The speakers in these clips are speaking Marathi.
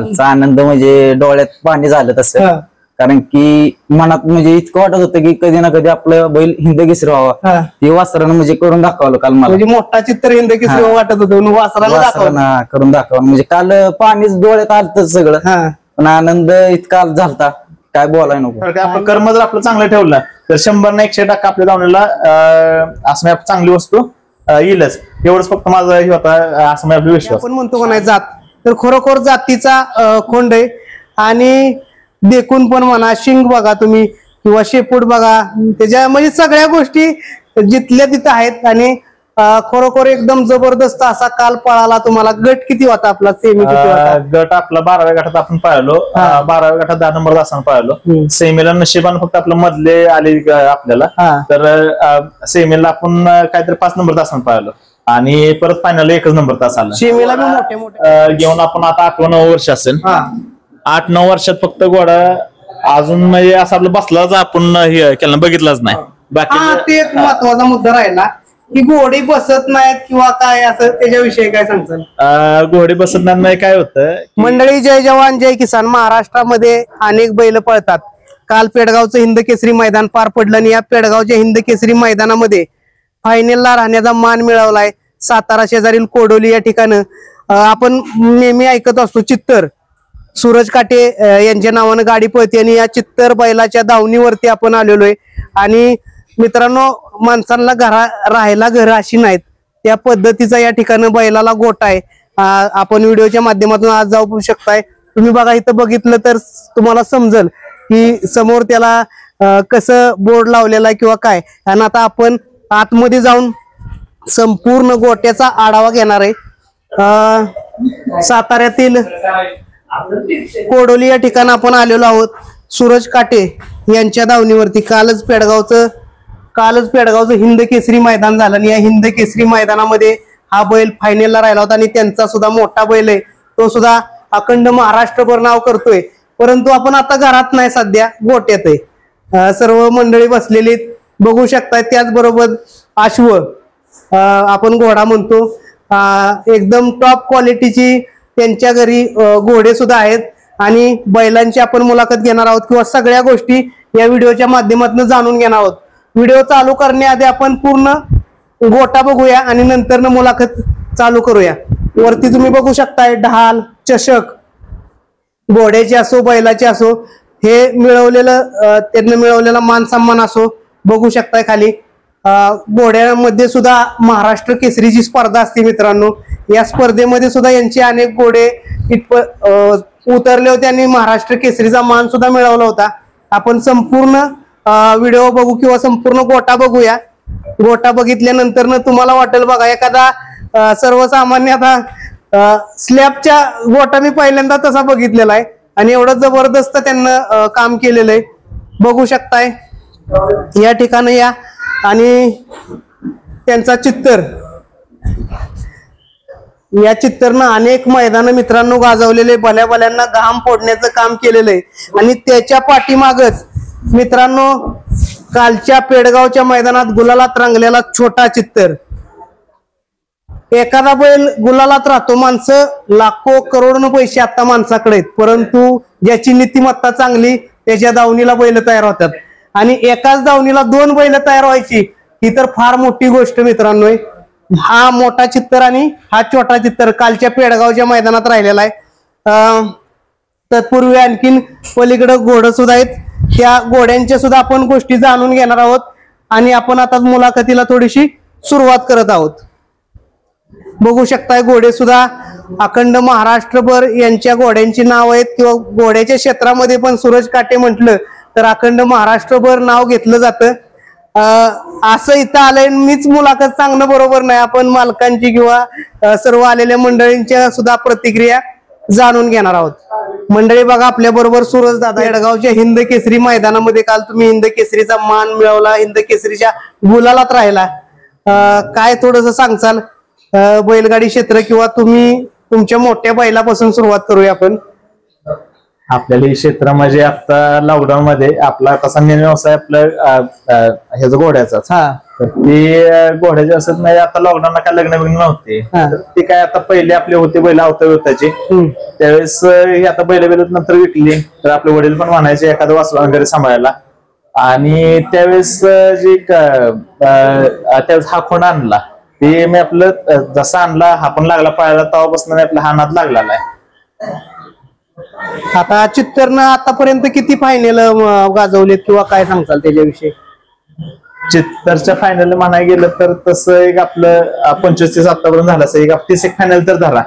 कालचा आनंद म्हणजे डोळ्यात पाणी झालं तसं, कारण की मनात म्हणजे इतकं वाटत होतं की कधी ना कधी आपलं बैल हिंद केसरी व्हावा. ते वासरानं म्हणजे करून दाखवलं काल मला. म्हणजे मोठा चित्र हिंद केसरी वाटत होतं, वासरानं करून दाखवलं. म्हणजे काल पाणीच डोळ्यात आलं सगळं, पण आनंद इतका झालता काय बोलाय नको. आपलं कर्म जर आपलं चांगलं ठेवलं तर 100 ना 100% आपल्या दावणीला असं चांगली वस्तू येईलच. एवढंच फक्त माझा हे होता असं आपला विश्वास. आपण म्हणतो का नाही जात, तर खरोखर जातीचा खोंड आहे. आणि देखून पण म्हणा, शिंग बघा तुम्ही किंवा शेपूट बघा, त्याच्या म्हणजे सगळ्या गोष्टी जिथल्या तिथं आहेत. आणि खरोखर एकदम जबरदस्त असा काल पळाला. तुम्हाला गट किती होता आपला, सेमी किती होता? गट आपला 12व्या गटात आपण पळालो. 12व्या गटात 10 नंबर तासानं पळालो. सेमीला नशिबानं फक्त आपलं मधले आले आपल्याला, तर सेमीला आपण काहीतरी 5 नंबर तासानं पळालो आणि परत फायनल 1 नंबर तास आला. सेमीला मी मोठे मोठे घेऊन आपण आता 8-9 वर्ष असेल. 8-9 वर्षात फक्त घोडा अजून म्हणजे असं आपलं बसलाच आपण हे केलं बघितलंच नाही. बाकी ते एक महत्वाचा मुद्दा राहिला की घोडे बसत नाहीत किंवा काय, असं त्याच्याविषयी काय सांगताल? घोडे बसत नाही काय होतं मंडळी, जय जवान जय किसान. महाराष्ट्रामध्ये अनेक बैल पळतात. काल पेडगावचं हिंद केसरी मैदान पार पडलं आणि या पेडगावच्या हिंद केसरी मैदानामध्ये फायनलला राहण्याचा मान मिळवलाय. सातारा शेजारील कोडोली या ठिकाणी आपण नेहमी ऐकत असतो चित्तर, सूरज काटे यांच्या नावानं गाडी पळते आणि या चित्तर बैलाच्या दावणीवरती आपण आलेलो आहे. आणि मित्रांनो, माणसांना राहायला घर अशी नाहीत, त्या पद्धतीचा या ठिकाणी बैलाला गोठा आहे. आपण व्हिडिओच्या माध्यमातून आज जाऊ शकताय. तुम्ही बघा, इथं बघितलं तर तुम्हाला समजल की समोर त्याला कसं बोर्ड लावलेला आहे किंवा काय. आणि आता आपण आतमध्ये जाऊन संपूर्ण गोट्याचा आढावा घेणार आहे. साताऱ्यातील कोडोली या ठिकाणी आपण आलेलो आहोत. सूरज काटे यांच्या दावणीवरती कालच पेडगावचं हिंद केसरी मैदान झालं आणि या हिंद केसरी मैदानामध्ये हा बैल फायनलला राहिला होता. आणि त्यांचा सुद्धा मोठा बैल आहे, तो सुद्धा अखंड महाराष्ट्रभर नाव करतोय. परंतु आपण आता घरात नाही, सध्या गोट्यात आहे. सर्व मंडळी बसलेली बघू शकताय. त्याचबरोबर अश्व, आपण घोडा म्हणतो, एकदम टॉप क्वालिटीची त्यांच्या घरी घोडे सुद्धा आहेत. आणि बैलांची आपण मुलाखत घेणार आहोत किंवा सगळ्या गोष्टी या व्हिडिओच्या माध्यमातून जाणून घेणार आहोत. व्हिडिओ चालू करण्याआधी आपण पूर्ण गोटा बघूया आणि नंतर मुलाखत चालू करूया. वरती तुम्ही बघू शकताय ढाल, चषक, घोड्याचे असो बैलाचे असो, हे त्यांना मिळवलेला मान सन्मान असो, बघू शकताय खाली. घोड्यामध्ये सुद्धा महाराष्ट्र केसरीची स्पर्धा असते मित्रांनो. या स्पर्धेमध्ये सुद्धा यांचे अनेक घोडे उतरले होते आणि महाराष्ट्र केसरीचा मान सुद्धा मिळवला होता. आपण संपूर्ण व्हिडिओ बघू किंवा संपूर्ण गोटा बघूया. गोटा बघितल्यानंतर तुम्हाला वाटेल बघा, एखादा सर्वसामान्य आता स्लॅबच्या गोटा मी पहिल्यांदा तसा बघितलेला आहे आणि एवढं जबरदस्त त्यांना काम केलेलं आहे. बघू शकताय या ठिकाणी या. आणि त्यांचा चित्तर, या चित्तरनं अनेक मैदान मित्रांनो गाजवलेले, भल्या घाम फोडण्याचं काम केलेलं आहे. आणि त्याच्या पाठीमागच मित्रांनो कालच्या पेडगावच्या मैदानात गुलालात रंगलेला छोटा चित्तर. एखादा बैल गुलालात राहतो, माणसं लाखो करोडो पैसे आता माणसाकडे आहेत, परंतु ज्याची नीतिमत्ता चांगली त्याच्या दावणीला बैल तयार होतात. आणि एकाच दावणीला 2 बैल तयार व्हायची ही तर फार मोठी गोष्ट मित्रांनो. हा मोठा चित्तर आणि हा छोटा चित्तर कालच्या पेडगावच्या मैदानात राहिलेला आहे. तत्पूर्वी आणखीन पलीकडे घोडं सुद्धा आहेत, त्या घोड्यांच्या सुद्धा आपण गोष्टी जाणून घेणार आहोत. आणि आपण आता मुलाखतीला थोडीशी सुरुवात करत आहोत. बघू शकताय घोडे सुद्धा अखंड महाराष्ट्रभर यांच्या घोड्यांची नाव आहेत किंवा घोड्याच्या क्षेत्रामध्ये पण सूरज काटे म्हटलं तर अखंड महाराष्ट्रभर नाव घेतलं जातं. असं इथं आलंय, मीच मुलाखत सांगणं बरोबर नाही, आपण मालकांची किंवा सर्व आलेल्या मंडळींच्या सुद्धा प्रतिक्रिया जाणून घेणार आहोत. मंडळी बघा, आपल्या बरोबर सूरज दादा. पेडगावच्या हिंद केसरी मैदानामध्ये काल तुम्ही हिंद केसरीचा मान मिळवला, हिंद केसरीच्या गुलालात राहिला, काय थोडस सांगचाल बैलगाडी क्षेत्र किंवा तुम्ही तुमच्या मोठ्या बैलापासून सुरुवात करूया आपण. आपल्याला हे क्षेत्र म्हणजे आता लॉकडाऊन मध्ये आपला कसा मेन व्यवसाय आपला ह्याचा घोड्याचाच. ती घोड्याची असत नाही. आता लॉकडाऊनला काय लग्न बिग्न नव्हते, ती काय आता पहिले आपले होते बैल अवताची, त्यावेळेस ही आता बैल नंतर विकली. तर आपले वडील पण म्हणायचे एखादं वासरू वगैरे सांभाळायला. आणि त्यावेळेस जी त्यावेळेस हा खोंड आणला, ते मी आपलं जसा आणला हा पण लागला पायाला, तेव्हापासून आपला हा नाद लागलेला आहे. आता चित्तरनं आतापर्यंत किती फायनल गाजवलेत किंवा काय सांगताल त्याच्याविषयी? चित्तरच्या फायनल म्हणायला गेलं तर तसं एक आपलं 25 ते 27 पर्यंत झालं, एक 30 एक फायनल तर झाला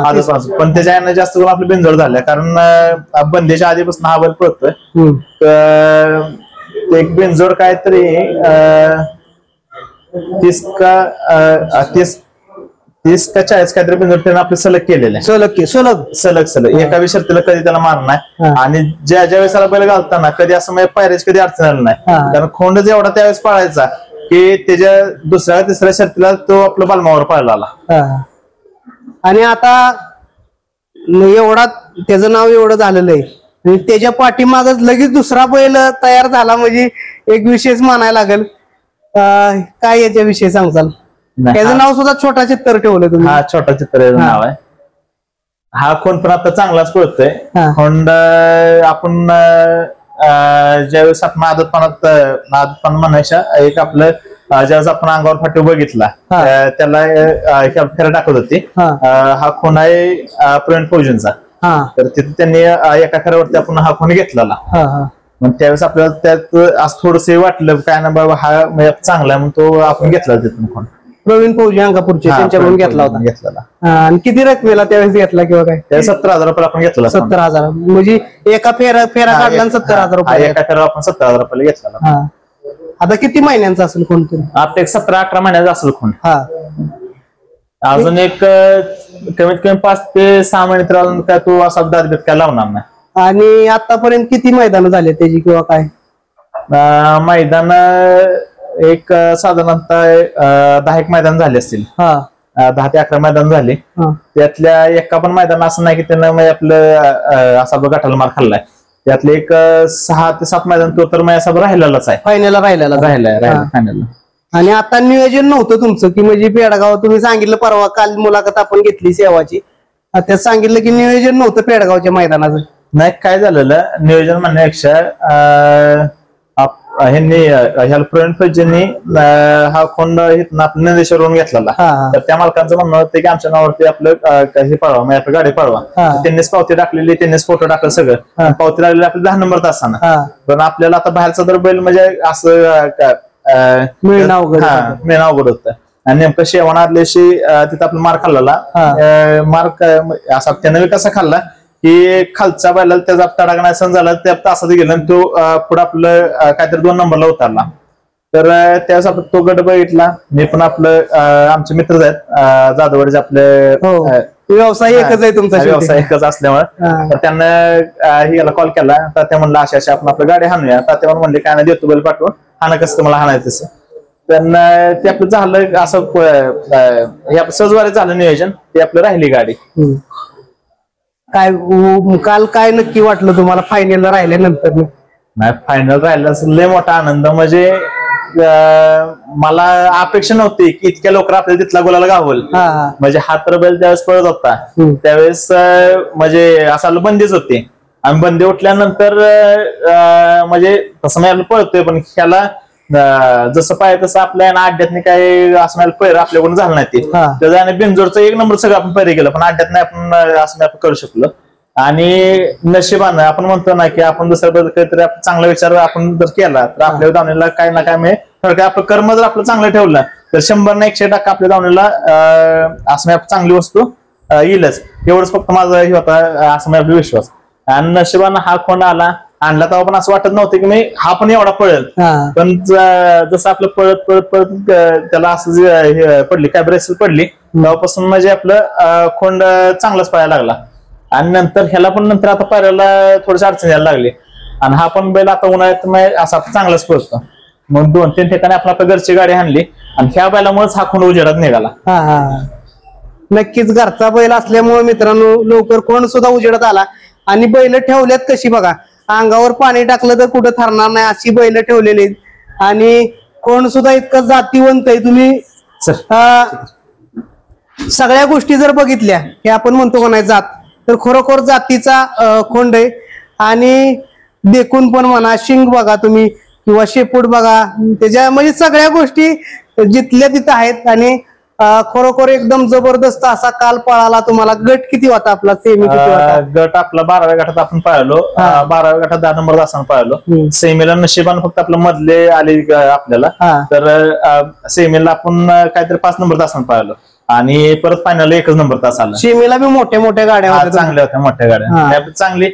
आजपासून. पण त्याच्या यानं जास्त करून आपलं बिनजोड झालं, कारण बंदीच्या आधीपासून हा बैल पळतोय. एक बिनजोड काय तरी 30 का 40 काहीतरी बिनजोड त्यानं आपले सलग केलेले, सलग एका शर्तीला कधी त्याला मार नाही. आणि ज्या वेळेस त्याला बैल घालताना कधी असं म्हणजे पायऱ्याची कधी अडचण आली नाही, कारण खोंडच एवढा त्यावेळेस पाळायचा की त्याच्या दुसऱ्या तिसऱ्या शर्तीला तो आपलं बालमावर पाळला. आणि आता एवढा त्याचं नाव एवढं झालेलं आहे, त्याच्या पाठीमागच लगेच दुसरा बैल तयार झाला, म्हणजे एक विशेष मानायला लागेल. काय याच्याविषयी सांगताल? त्याचं नाव सुद्धा छोटा चित्तर ठेवलं तुम्ही. हा छोटा चित्तर नाव आहे. हा खोंड पण आता चांगलाच पळतोय. खोंड आपण ज्यावेळेस आपण आदतपणात म्हणायच्या एक आपलं ज्यावेळेस आपण अंगावर फाटीव बघितला त्याला फेरा टाकत होती. हा खोंड आहे प्रवीण फौजींचा. तर तिथे त्यांनी एका फेऱ्यावरती आपण हा खोंड घेतलेला. मग त्यावेळेस आपल्याला त्यात असं थोडस वाटलं काय ना बाबा हा चांगला आहे, मग तो आपण घेतला तिथून खोंड. प्रवीण फौजी अंगापूरचे त्यांच्याकडून घेतला होता. आणि किती रकमेला त्यावेळेस घेतला किंवा काय? 17,000 रुपये आपण घेतला. 17,000 म्हणजे एका फेरा काढला 17,000 रुपये. एका फेरा आपण 17,000 रुपये घेतला. आता किती महिन्यांचा असेल कोणतरी? आता एक 17-18 महिन्याचा असेल खोंड. अजून एक कमीत कमी 5 ते 6 महिने तर अजून काय तो असा दादबीत काय लावणार नाही. आणि आतापर्यंत किती मैदान झाले त्याची किंवा काय? मैदान एक साधारणतः 10 मैदान झाले असतील. 10 ते 11 मैदान झाले. त्यातल्या एका पण मैदान असं नाही की त्यानं आपलं असा गटाला मार खाल्लाय. त्यातले एक 6 ते 7 मैदान तो तर असा राहिलेलाच आहे. फायनलला राहिलेला. आणि आता नियोजन नव्हतं तुमचं की म्हणजे पेडगाव तुम्ही सांगितलं परवा काल मुलाखत आपण घेतली सेवाची, त्यात सांगितलं की नियोजन नव्हतं पेडगावच्या मैदानाचं. नाही काय झालेलं नियोजन म्हणण्यापेक्षा ह्याला प्रवीण फौजींनी हा खोंड आपल्या नंदेश्वरून घेतलेला. तर त्या मालकांचं म्हणणं होतं की आमच्या नावावरती आपलं हे पळवा, म्हणजे आपली गाडी पळवा. त्यांनीच पावती टाकलेली, त्यांनीच फोटो टाकलं सगळं. पावती लागलेली आपली 10 नंबर तासाना. पण आपल्याला आता बाहेरचा तर बैल म्हणजे असं मिळणं अवघड होतं. आणि नेमकं शेवण आदल्याशी तिथं आपला मार खाल्ला. मार असा त्यानं कसा खाल्ला की खालचा बैला त्याचा तडाखा नाही सहन झाला, त्या तासात गेला आणि तो पुढे आपलं काहीतरी 2 नंबरला उतरला. तर त्यावेळेस आपण तो गट बघितला. मी पण आपलं आमचे मित्रच आहेत जाधववाडीचे आपले, व्यवसाय एकच आहे तुमचा, व्यवसाय एकच असल्यामुळे त्यांना हिला कॉल केला. तर ते म्हणलं अशा आपण आपलं गाडी हाणूया. तर ते म्हणले काय नाही देतो बैल पाठवून, हाणं कसं तुम्हाला हाणायचं तसं. तर ते आपलं झालं असं हे सहजवारी झालं नियोजन, ते आपलं राहिली गाडी. काय काल काय नक्की वाटलं तुम्हाला फायनलला राहिल्यानंतर? नाही फायनल राहिला लय मोठा आनंद. म्हणजे मला अपेक्षा नव्हती की इतक्या लवकर आपल्याला तिथला गोलाला गावल. म्हणजे हा तर बैल त्यावेळेस पळत होता, त्यावेळेस म्हणजे असा बंदीच होती. आणि बंदी उठल्यानंतर म्हणजे तसं मी पळतोय, पण ह्याला जसं पाहिजे तसं आपल्या अड्ड्यातनी काही असं पैर आपल्याकडून झालं नाही. ते त्याचा बिनजोडचं 1 नंबर सगळं आपण पैरे केलं, पण अड्ड्यात नाही आपण असं आपण करू शकलो. आणि नशिबानं आपण म्हणतो ना की आपण दुसऱ्या काहीतरी चांगला विचार आपण जर केला तर आपल्या दावणीला काय ना काय म्हणजे आपलं कर्म जर आपलं चांगलं ठेवलं तर 100 ना 100% आपल्या दावणीला असं चांगली वस्तू येईलच. एवढंच फक्त माझा हे होता असं आपला विश्वास. आणि नशिबानं हा खोंड आणला तेव्हा पण असं वाटत नव्हतं की मी हा पण एवढा पळेल. पण जसं आपलं पळत त्याला असं पडली काय ब्रेसल पडली तेव्हापासून म्हणजे आपलं खोंड चांगलाच पळायला लागला. आणि नंतर ह्याला पण नंतर आता पायऱ्याला थोडीशी अडचण यायला लागली. आणि हा पण बैल आता उन्हाळ्यात असा चांगलाच पळतो. मग 2-3 ठिकाणी आपण आपल्या घरची गाडी आणली आणि ह्या बैलामुळेच हा खोंड उजेडात निघाला. नक्कीच घरचा बैल असल्यामुळे मित्रांनो लवकर खोंड सुद्धा उजेडात आला. आणि बैल ठेवल्यात कशी बघा, अंगावर पाणी टाकलं तर कुठं थरणार नाही अशी बैल ठेवलेली. आणि कोण सुद्धा इतकं जातीवंत आहे तुम्ही सगळ्या गोष्टी जर बघितल्या हे आपण म्हणतो का नाही जात, तर खरोखर जातीचा खोंड आहे. आणि देखून पण म्हणा, शिंग बघा तुम्ही किंवा शेपूट बघा, त्याच्या म्हणजे सगळ्या गोष्टी जिथल्या तिथं आहेत. आणि खरोखर एकदम जबरदस्त असा काल पळाला. तुम्हाला गट किती होता आपला, सेमी किती होता? गट आपला 12व्या गटात आपण पाहिलो. 12व्या गटात 10 नंबर तासानं पाहिलो. सेमीला नशिबानं फक्त आपलं मधले आले आपल्याला, तर सेमीला आपण काहीतरी 5 नंबर तासानं पाहिलो आणि परत फायनल 1 नंबर तास आला. सेमीला बी मोठ्या मोठ्या गाड्या होत्या, चांगल्या होत्या मोठ्या गाड्या चांगली.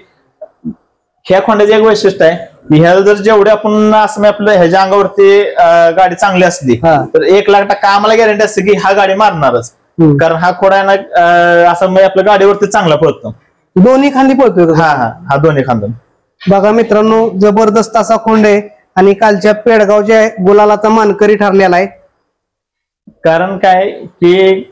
ह्या खोंड्याचे एक वैशिष्ट्य आहे, ह्या जर जेवढे आपण असं आपलं ह्याच्या अंगावरती गाडी चांगली असली तर 1,00,000% आम्हाला गॅरंटी असते की हा गाडी मारणारच. कारण हा खोडा आहे ना असं म्हणजे आपल्या गाडीवरती चांगला पळतो. दोन्ही खांदी पळतोय. हा दोन्ही खांदून. बघा मित्रांनो, जबरदस्त असा खोंड आहे आणि कालच्या पेडगावच्या गुलालाचा मानकरी ठरलेला आहे. कारण काय की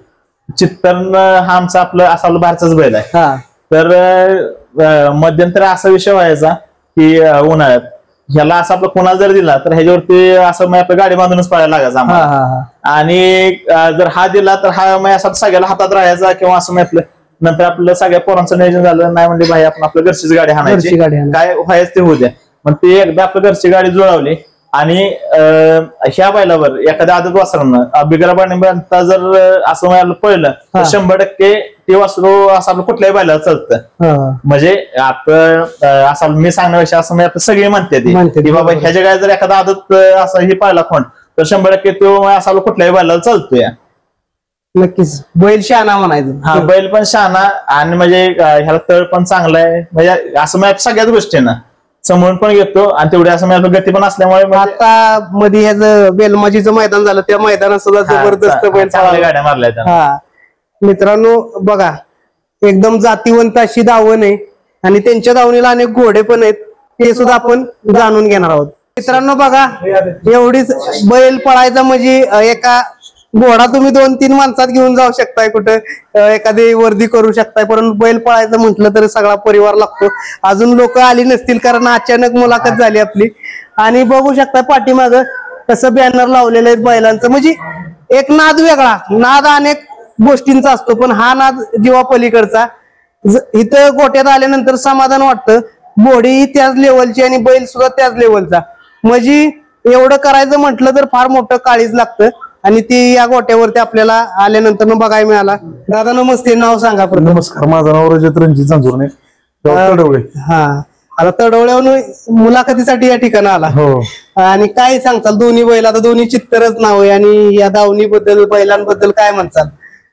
चित्तन हा आमचा आपलं असा बाहेरचाच बैल आहे. तर मध्यंतरी असा विषय व्हायचा की उन्हाळ्यात ह्याला असं आपलं कोणाला जर दिला तर ह्याच्यावरती असं मग आपल्या गाडी बांधूनच पळायला लागायचा आम्हाला. आणि जर हा दिला तर हा मग असा सगळ्याला हातात राहायचा किंवा असं मग आपलं नंतर आपलं सगळ्या पोरांचं नियोजन झालं नाही म्हणजे भाई आपण आपल्या घरचीच गाडी हाणायची, काय व्हायचं ते होऊ द्या. मग ते एकदा आपल्या घरची गाडी जुळवली आणि ह्या बैलावर एखाद्या आदत वासरानं बिगराबाणीपर्यंत जर असं मला पळलं तर 100% ते वासरू असं आपलं कुठल्याही बैलाला चालतं. म्हणजे आपण असं मी सांगण्यापेक्षा असं म्हणजे सगळी म्हणते की बाबा ह्याच्या गाय जर एखादा आदत असं हे पाहिला खोंड तर 100% तो असं कुठल्याही बैलाला चालतोय. नक्कीच बैल शहाणा म्हणायचं. हा बैल पण शहाणा आणि म्हणजे ह्याला तळ पण चांगला आहे. म्हणजे असं म्हणजे सगळ्याच गोष्टी ना समोरून पण घेतो आणि तेवढे असं म्हणजे गती पण असल्यामुळे. आता मध्ये ह्याचं बेलमाजीचं मैदान झालं, त्या मैदानात सुद्धा जबरदस्त बैल गाड्या मारल्या. मित्रांनो बघा, एकदम जातीवंत अशी दावण आहे आणि त्यांच्या दावणीला अनेक घोडे पण आहेत, ते सुद्धा आपण जाणून घेणार आहोत. मित्रांनो बघा, एवढीच बैल पळायचा म्हणजे एका घोडा तुम्ही 2-3 माणसात घेऊन जाऊ शकताय, कुठं एखादी वर्दी करू शकताय, परंतु बैल पळायचं म्हटलं तर सगळा परिवार लागतो. अजून लोक आली नसतील कारण अचानक मुलाखत झाली आपली. आणि बघू शकता पाठीमागं कसं बॅनर लावलेलं आहे बैलांचं. म्हणजे एक नाद वेगळा, नाद अनेक गोष्टींचा असतो पण हा नाद जीवा पलीकडचा. इथं गोट्यात आल्यानंतर समाधान वाटतं. घोडी त्याच लेवलची आणि बैल सुद्धा त्याच लेवलचा. म्हणजे एवढं करायचं म्हटलं तर फार मोठं काळीज लागतं आणि ती या गोट्यावरती आपल्याला आल्यानंतर बघायला मिळाला. दादा नमस्ते, नाव सांगा. नमस्कार, माझं नाव रजत रणजित जांजुर्णे, तडवळे. आता तडवळ्यावरून मुलाखतीसाठी या ठिकाणी आला. आणि काय सांगताल दोन्ही बैल, आता दोन्ही चित्तरच नाव आहे आणि या दावणी बद्दल बैलांबद्दल काय म्हणताल?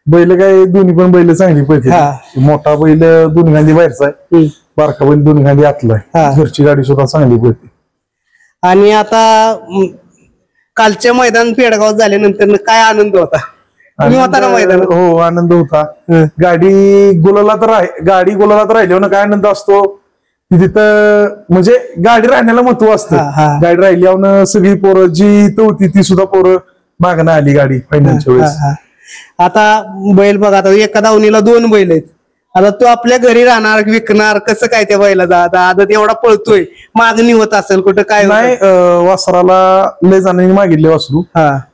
बैल काय दोन्ही पण बैल चांगली पळते. मोठा बैल दोन्ही गांधी बाहेरचा आहे, बारका बैल दोन्ही गांधी आतला आहे. घरची गाडी सुद्धा चांगली पळते. आणि आता कालच्या मैदान पेडगाव झाल्यानंतर काय आनंद होता? होता ना मैदान? हो, आनंद होता. गाडी गुलालात राहिल्यावर ना काय आनंद असतो तिथं, म्हणजे गाडी राहण्याला महत्व असतं. गाडी राहिल्यावर सगळी पोरं जी होती ती सुद्धा पोरं मागणं आली गाडी फायनलच्या वेळेस. आता बैल बघा, आता एका दावणीला 2 बैल आहेत. आता तो आपल्या घरी राहणार, विकणार कसं काय त्या बैलाचा? आता आदत एवढा पळतोय, मागणी होत असेल कुठं काय? नाही, वासराला लय जणांनी मागितले वासरू.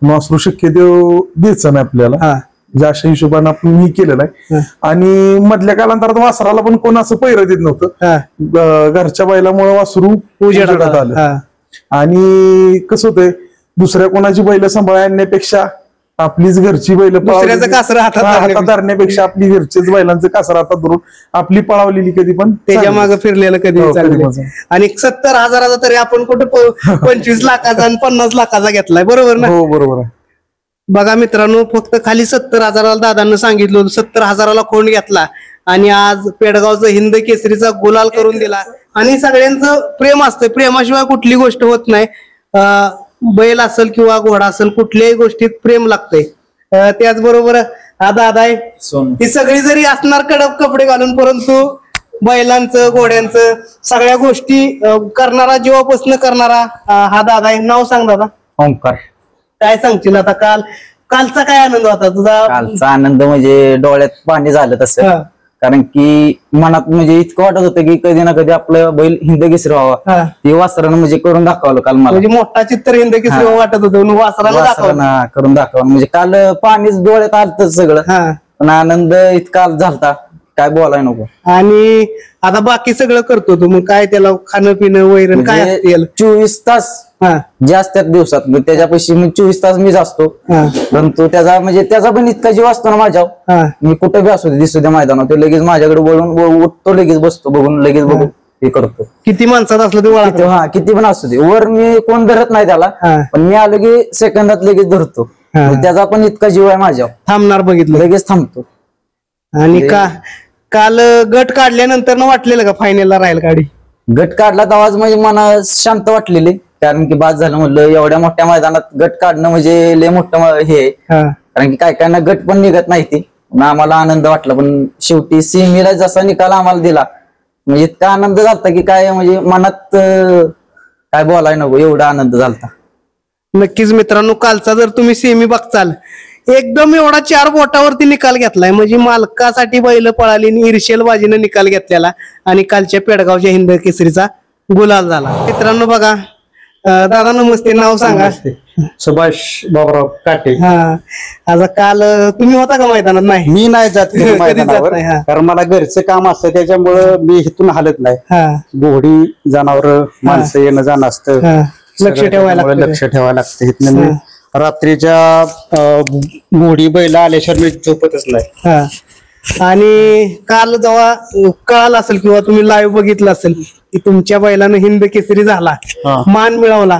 वासरू शक्यतो द्यायचं नाही आपल्याला, ज्या अशा हिशोबाने आपण हे केलेलं आहे. आणि मधल्या कालांतरात वासराला पण कोण असं पैर देत नव्हतं. घरच्या बैलामुळे वासरू उजेडात आलं. आणि कसं होतंय, दुसऱ्या कोणाची बैल सांभाळा आणण्यापेक्षा आपलीच घरची बैल दुसऱ्याचं कासरं हातात धरण्यापेक्षा आपली घरच्याच बैलांचं कासर हातात धरून आपली पळावलेली कधी पण त्याच्या मागे फिरलेलं कधी. आणि 70,000चा तरी आपण कुठं 25 लाखाचा आणि 50 लाखाचा घेतलाय, बरोबर ना? हो, बरोबर आहे. बघा मित्रांनो, फक्त खाली 70,000ला दादांना सांगितलं होतं, 70,000ला खोंड घेतला आणि आज पेडगावचं हिंद केसरीचा गुलाल करून दिला. आणि सगळ्यांचं प्रेम असतं, प्रेमाशिवाय कुठली गोष्ट होत नाही. बैल असेल किंवा घोडा असेल, कुठल्याही गोष्टीत प्रेम लागतंय. त्याचबरोबर हा दादा आहे, ही सगळी जरी असणार कडक कपडे घालून, परंतु बैलांचं घोड्यांचं सगळ्या गोष्टी करणारा, जीवापासून करणारा हा दादा आहे. नाव सांग दादा. ओंकार. काय सांगशील आता? कालचा काय आनंद होता तुझा? कालचा आनंद म्हणजे डोळ्यात पाणी झालं तसं. कारण की मनात म्हणजे इतकं वाटत होतं की कधी ना कधी आपलं बैल हिंद केसरी व्हावा. ते वासरानं म्हणजे करून दाखवलं काल मला. म्हणजे मोठा चित्र हिंद केसरी वाटत होतं, वासराला दाखवलं. वासरानं करून दाखवलं म्हणजे काल पाणीच डोळ्यात आलत सगळं. पण आनंद इतका झालता काय बोलाय नको. आणि आता बाकी सगळं करतो तू, मग काय त्याला खाणं पिणं वैरण काय असते? 24 तास जे असतात दिवसात त्याच्यापाशी मी 24 तास मीच असतो. परंतु त्याचा पण इतका जीव असतो ना माझ्यावर. मी कुठे बी असू दे दिसू द्या मैदानात, ते लगेच माझ्याकडे बोलून उठतो, लगेच बसतो, बघून लगेच बघून हे करतो. किती माणसात असलं ते किती पण असू दे, वर मी कोण धरत नाही त्याला, पण मी आलो की सेकंदात लगेच धरतो. त्याचा पण इतका जीव आहे माझ्यावर, थांबणार बघितलं लगेच थांबतो. आणि काल गट काढल्यानंतर न वाटलेलं का फायनलला राहील गाडी? गट काढला तर आवाज म्हणजे मला शांत वाटलेली, कारण की बाद झालं म्हणलं एवढ्या मोठ्या मैदानात गट काढणं म्हणजे लय मोठं हे आहे. कारण की काय काय ना गट पण निघत नाही ती. आम्हाला आनंद वाटला, पण शेवटी सेमीला जसा निकाल आम्हाला दिला म्हणजे इतका आनंद झालता की काय म्हणजे मनात काय बोलाय नको, एवढा आनंद झालता. नक्कीच मित्रांनो, कालचा जर तुम्ही सेमी बघचाल एकदम एवढा 4 बोटावरती निकाल घेतलाय, म्हणजे मालकासाठी बैल पळाली, ईर्ष्यल बाजीनं निकाल घेतलेला आणि कालच्या पेडगावच्या हिंद केसरीचा गुलाल झाला. मित्रांनो बघा, दादा नमस्ते, नाव सांगा. सुभाष बाबराव काटे. आता काल तुम्ही होता का मैदानात? नाही, मी नाही जात मैदानावर, कारण मला घरचं काम असतं, त्याच्यामुळं मी इथून हालत नाही. घोडी जनावर माणसं येणं जाणं असतं, लक्ष ठेवायला लागतं. इथनं मी रात्रीच्या घोडी बैल आल्याशिवाय मी झोपतच नाही. आणि काल जेव्हा कळालं असेल किंवा तुम्ही लाईव्ह बघितलं असेल की तुमच्या बैलानं हिंद केसरी झाला, मान मिळवला,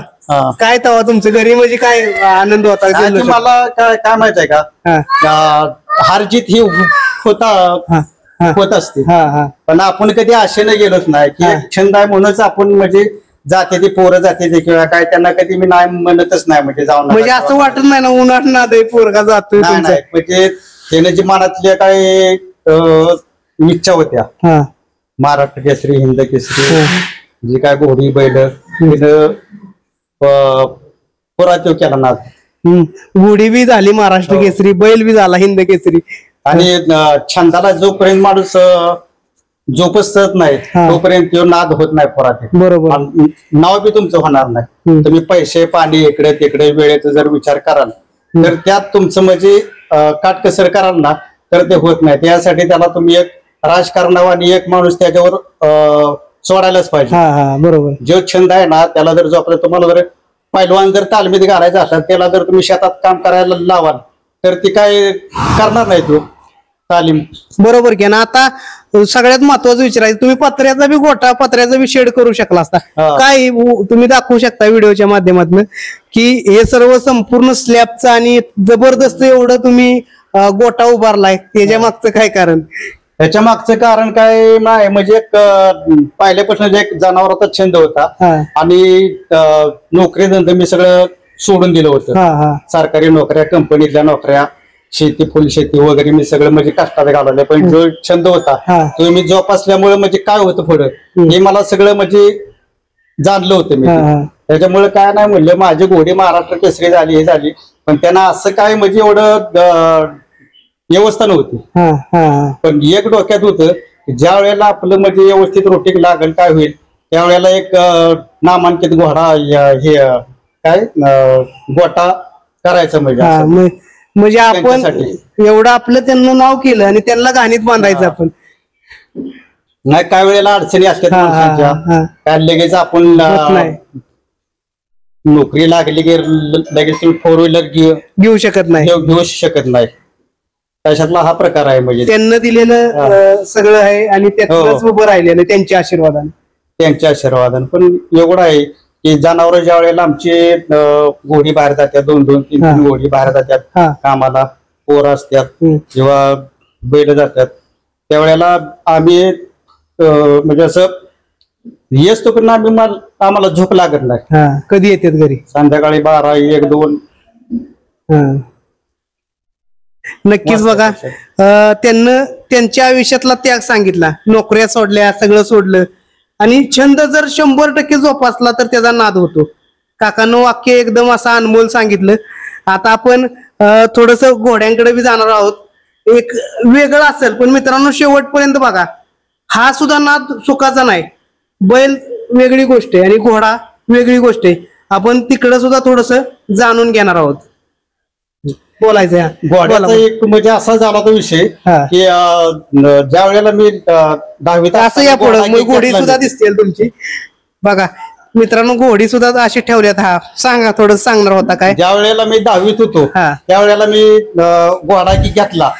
काय तेव्हा तुमच्या घरी म्हणजे काय आनंद होता? मला काय माहित आहे का, हारजीत ही होत असते, पण आपण कधी आशेने गेलोच नाही की छंद आहे म्हणूनच आपण म्हणजे जाते ती पोरं जाते ते किंवा काय, त्यांना कधी मी नाही म्हणतच नाही म्हणजे जाऊन. म्हणजे असं वाटत नाही ना उन्हात ना पोरगा जातोय? म्हणजे त्याने जी मनातल्या काय इच्छा होत्या, महाराष्ट्र केसरी हिंद केसरी जी काय घोडी बैल पुरा तो केला ना. घोडी बी झाली महाराष्ट्र केसरी, बैल बी झाला हिंद केसरी. आणि छंदाला जोपर्यंत माणूस जोपासत नाही तोपर्यंत तो नाद होत नाही पोरात. बरोबर, नाव बी तुमचं होणार नाही. तुम्ही पैसे पाणी इकडे तिकडे वेळेचा जर विचार कराल तर त्यात तुमचं म्हणजे काटकसर कराल ना तर ते होत नाही. त्यासाठी त्याला तुम्ही एक राजकारणावर आणि एक माणूस त्याच्यावर सोडायलाच पाहिजे. बरोबर, जो छंद आहे ना त्याला जर जोपला, तुम्हाला जर पैलवान जर तालमीत घालायचा असेल त्याला जर तुम्ही शेतात काम करायला लावाल तर ती काय करणार नाही तो तालीम. बरोबर की ना. आता सगळ्यात महत्वाचं विचारायचं, तुम्ही पत्र्याचा बी गोठा, पत्र्याचा बी शेड करू शकला असता. काय तुम्ही दाखवू शकता व्हिडिओच्या माध्यमातून की हे सर्व संपूर्ण स्लॅबचं आणि जबरदस्त एवढं तुम्ही गोठा उभारलाय, त्याच्या मागचं काय कारण? त्याच्या मागचं कारण काय नाही, म्हणजे एक पहिल्यापासून एक जनावराचा छंद होता आणि नोकरी धंदा मी सगळं सोडून दिलं होतं. सरकारी नोकऱ्या, कंपनीतल्या नोकऱ्या, शेती, फुलशेती वगैरे मी सगळं म्हणजे कष्टात घालवलं. पण जो छंद होता तो मी जोपासल्यामुळे म्हणजे काय होतं पुढं हे मला सगळं म्हणजे जाणलं होतं मी. त्याच्यामुळे काय नाही म्हणलं, माझी घोडी महाराष्ट्र केसरी झाली हे झाली, पण त्यांना असं काय म्हणजे एवढं व्यवस्था नव्हती. पण एक डोक्यात होतं ज्या वेळेला आपलं म्हणजे व्यवस्थित रोटीक लागेल काय होईल त्यावेळेला एक नामांकित घोडा हे काय गोटा करायचा म्हणजे आपण एवढं आपलं त्यांना नाव केलं आणि त्यांना गाणीत बांधायचं आपण. नाही काय वेळेला अडचणी असतात माणसांच्या, काय लगेच आपण नोकरी लागली की लगेच तुम्ही 4 व्हीलर घेऊ शकत नाही. त्याच्यातला हा प्रकार आहे. म्हणजे त्यांना दिलेलं सगळं आहे आणि त्यातच उभं राहिलेलं त्यांच्या आशीर्वादाने. पण एवढं आहे की जनावर ज्या वेळेला आमची घोडी बाहेर जातात, 2-2, 3-3 घोडी बाहेर जातात कामाला, पोरं असतात किंवा बैल जातात, त्यावेळेला आम्ही म्हणजे असं येतो पण आम्हाला झोप लागत नाही. कधी येतात घरी? संध्याकाळी 12, 1, 2. नक्कीच बघा, त्यांना त्यांच्या आयुष्यातला त्याग सांगितला, नोकऱ्या सोडल्या, सगळं सोडलं आणि छंद जर 100% जोपासला तर त्याचा नाद होतो. काकांनो वाक्य एकदम असं अनमोल सांगितलं. आता आपण थोडस घोड्यांकडे बी जाणार आहोत. एक वेगळं असेल, पण मित्रांनो शेवटपर्यंत बघा. हा सुद्धा नाद सुखाचा नाही. बैल वेगळी गोष्ट आहे आणि घोडा वेगळी गोष्ट आहे. आपण तिकडं सुद्धा थोडस जाणून घेणार आहोत. बोलायचं घोड्याचा एक म्हणजे असा झाला तो विषय की ज्या वेळेला मी 10वीत असं या पुढे घोडी सुद्धा दिसतील तुमची बघा मित्रांनो. घोडी सुद्धा अशी ठेवल्यात. हा सांगा, थोडं सांगणार होता काय. ज्या वेळेला मी 10वीत होतो त्यावेळेला मी घोडा की घेतला.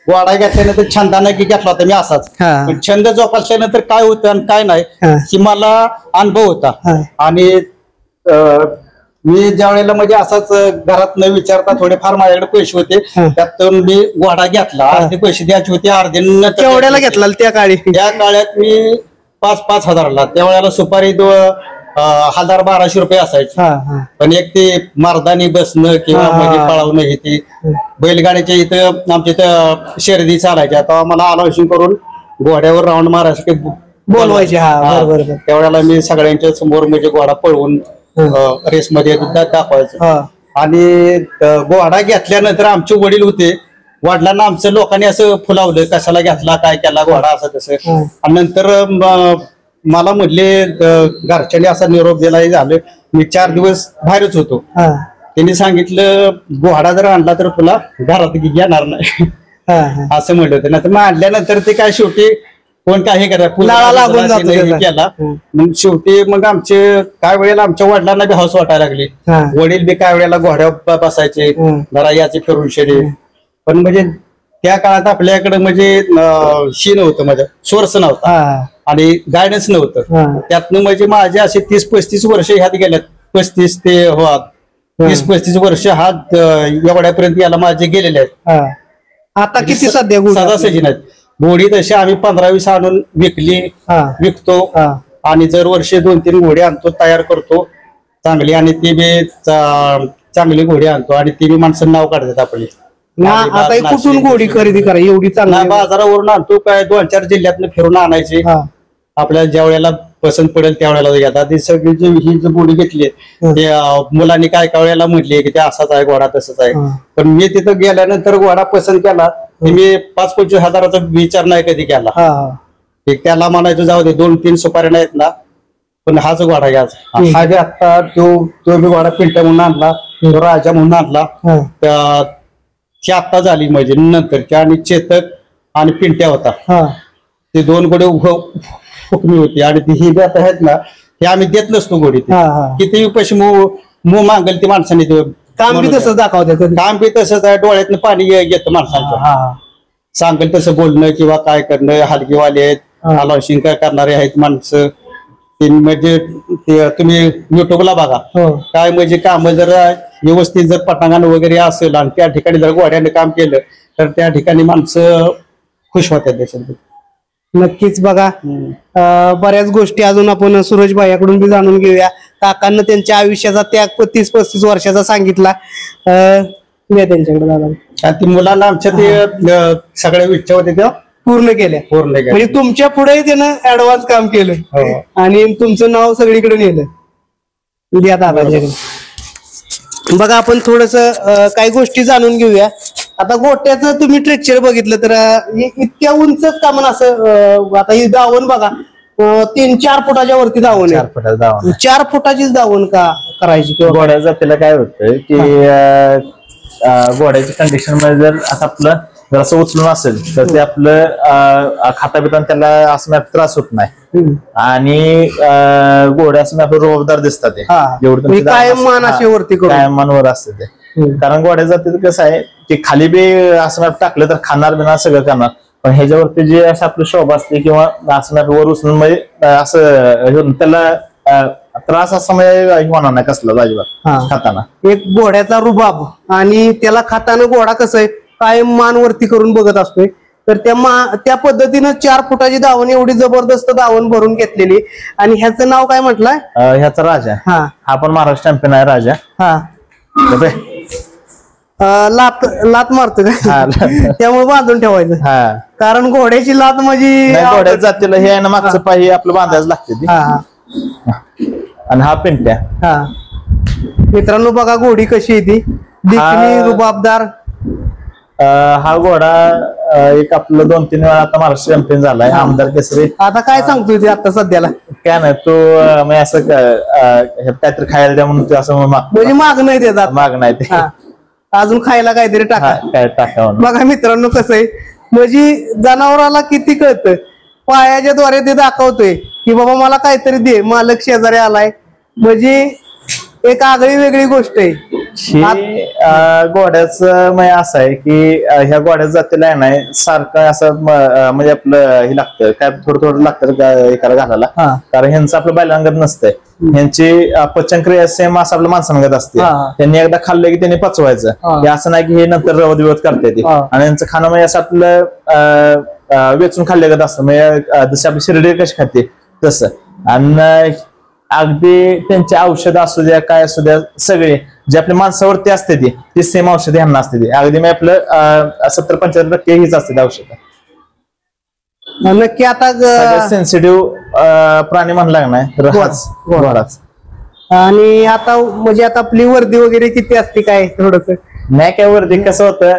घोडा घेतल्यानंतर छंदाने की घेतला होता मी असाच. पण छंद जोपासल्यानंतर काय होतं आणि काय नाही की मला अनुभव होता. आणि मी ज्या वेळेला म्हणजे असाच घरात न विचारता थोडेफार माझ्याकडे पैसे होते, त्यातून मी घोडा घेतला. अर्धे पैसे द्यायचे होते, अर्धे केवढ्याला घेतला त्या काळी. त्या काळात मी 5-5 हजाराला, त्यावेळेला सुपारी 1000-1200 रुपये असायचे. पण एक ते मर्दानी बसणं किंवा म्हणजे पळवणं हे ते बैलगाड्याच्या इथं आमच्या इथं शर्यती चालायच्या. तेव्हा मला अनाउन्सिंग करून घोड्यावर राऊंड मारायसाठी बोलवायचे. त्यावेळेला मी सगळ्यांच्या समोर म्हणजे घोडा पळवून रेसमध्ये दाखवायचं. आणि घोडा घेतल्यानंतर आमचे वडील होते, वडिलांना आमच्या लोकांनी असं फुलावलं, कशाला घेतला, काय केला घोडा, असं तसं. आणि नंतर मला म्हटले घरच्यांनी असा निरोप दिला झालं. मी 4 दिवस बाहेरच होतो. त्यांनी सांगितलं घोडा जर आणला तर तुला घरात घेणार नाही असं म्हटलं होतं. नंतर मग आणल्यानंतर ते काय शेवटी कोण काही केला. मग शेवटी मग आमचे काय वेळेला आमच्या वडिलांना बी हौस वाटायला लागली. वडील बी काय वेळेला घोड्यावर बसायचे, जरा याचे फिरून शेडे. पण म्हणजे त्या काळात आपल्याकडे म्हणजे शी नव्हतं, म्हणजे सोर्स नव्हता आणि गायडन्स नव्हतं. त्यातनं म्हणजे माझे असे 30-35 वर्ष ह्यात गेल्यात. 35 ते 30-35 वर्ष हात एवढ्यापर्यंत याला माझे गेलेले आहेत. आता किती सध्या सदासजी नाहीत. घोडी तशी आम्ही 15-20 आणून विकतो. आणि दर वर्षी 2-3 घोडे आणतो, तयार करतो चांगली. आणि ती बी चांगली घोडी आणतो आणि ती बी माणसं नाव काढतात आपली. आता कुठून घोडी खरेदी करा एवढी चांगली? बाजारावरून आणतो, काय 2-4 जिल्ह्यातनं फिरून आणायची. आपल्याला ज्या वेळेला पसंत पडेल त्यावेळेला घेतात. ती सगळी ही जी घोडी घेतली ते मुलांनी काय काय वेळेला म्हटली की ते असाच आहे घोडा, तसंच आहे. पण मी तिथं गेल्यानंतर घोडा पसंत केला. मी 5-25 हजाराचा विचार नाही कधी केला. त्याला म्हणायचं जाऊ दे, 2-3 सुपाऱ्या नाहीत ना, पण हाच घोडा घ्यायचा. हा बी आता तो बी घोडा पिंट्या म्हणून आणला, तो राजा म्हणून आणला. ती आत्ता झाली म्हणजे नंतरच्या. आणि चेतक आणि पिंट्या होता, ते 2 घोडे हुकमी होती. आणि ती ही बी आता आहेत ना, हे आम्ही देत नसतो घोडी. किती पैसे मो मागेल ती माणसाने. काम बी तसंच दाखवतात. काम बी तसंच आहे, डोळ्यातनं पाणी येतं माणसांचं. सांगेल तसं बोलणं किंवा काय करणं. हलगीवाले आहेत, अलाउन्सिंग काय करणारे आहेत माणसं. म्हणजे तुम्ही युट्यूबला बघा काय म्हणजे काम जर व्यवस्थित जर पटांगण वगैरे असेल आणि त्या ठिकाणी जर घोड्याने काम केलं तर त्या ठिकाणी माणसं खुश होतात देशात. नक्कीच बघा. बऱ्याच गोष्टी अजून आपण सूरज भाईकडून बी जाणून घेऊया. काकांना त्यांच्या आयुष्याचा त्याग 30-35 वर्षाचा सांगितला. त्यांच्याकडे जाणार ती मुलांना आमच्या ते सगळ्या इच्छा होत्या त्या पूर्ण केल्या. म्हणजे तुमच्या पुढे त्यानं ऍडव्हान्स काम केलं आणि तुमचं नाव सगळीकडे नेलं. बघा आपण थोडस काही गोष्टी जाणून घेऊया. आता गोट्याचं तुम्ही ट्रेक्चर बघितलं तर इतक्या उंचच का म्हणून असं. आता ही दावण बघा 3-4 फुटाच्या वरती दावण आहे. 4 फुटाचीच दावण का करायची? किंवा घोड्याचं आपल्याला काय होतं की घोड्याची कंडिशन मध्ये जर आता आपलं जर असं उचलून असेल तर ते आपलं खाता पिताना त्याला असं त्रास होत नाही. आणि घोड्या असं आपलं रोबदार दिसतात ते, जेवढं कायम मानवर असते ते. कारण घोड्या जातीत कसं आहे की खाली बी असं टाकलं तर खाणार बिणार सगळं करणार. पण ह्याच्यावरती जे असं आपलं शोभा असते किंवा असं वर उचलून म्हणजे असं त्याला त्रास असा म्हणजे होणार नाही कसला अजिबात खाताना. एक घोड्याचा रुबाब आणि त्याला खाताना घोडा कसं आहे कायम मान वरती करून बघत असतोय. तर त्या पद्धतीनं 4 फुटाची दावण एवढी जबरदस्त दावण भरून घेतलेली. आणि ह्याचं नाव काय म्हटलंय? ह्याचा राजा. हा पण महाराष्ट्र चॅम्पियन आहे राजा. लात मारतो का? त्यामुळे बांधून ठेवायचं. कारण घोड्याची लात म्हणजे घोड्यात जातीला हे आहे ना, मागचं पाय आपलं बांधायला लागते. आणि हा पिंट्या. मित्रांनो बघा घोडी कशी आहे ती, देखणी रुबाबदार. हा घोडा एक आपलं 2-3 वेळा आता महाराष्ट्र चॅम्पियन झालाय, आमदार केसरी. आता काय सांगतोय ते आता सध्याला? काय नाही तो म्हणजे असं काहीतरी खायला द्या म्हणून ते असं म्हणजे मागणं आहे त्याचा, मागणं आहे ते, अजून खायला काहीतरी टाका. काय टाका म्हणून. बघा मित्रांनो कसं आहे, म्हणजे जनावराला किती कळतं, पायाच्या द्वारे ते दाखवतोय की बाबा मला काहीतरी दे, मालक शेजारी आलाय. म्हणजे एक आगळी वेगळी गोष्ट आहे. घोड्याचं म्हणजे असं आहे की ह्या घोड्याच्या जातीला आहे नाही सारखं असं म्हणजे आपलं हे लागतं काय, थोडं लागतं एकाला घालायला, कारण ह्यांचं आपलं बैलांगत नसतंय. ह्यांची पचनक्रिया सेम असं आपल्या माणसांगत असते. त्यांनी एकदा खाल्लं की त्यांनी पचवायचं, हे असं नाही की हे नंतर रवदिवत करते ते. आणि यांचं खाणं म्हणजे असं आपलं वेचून खाल्ल्यागत असतं, म्हणजे जशी आपली शिर्डी कशी खाते तसं. आणि अगदी त्यांची औषधं असू द्या काय असू द्या, सगळे जे आपल्या माणसावरती असते ती सेम औषधं ह्यांना असते ती. अगदी मी आपलं 70-75% हीच असते औषधं. नक्की आता सेन्सिटिव्ह प्राणी म्हणला नाही घोडाच. आणि आता म्हणजे आता आपली वर्दी वगैरे किती असते काय थोडस? नाही काय वर्दी कसं होतं,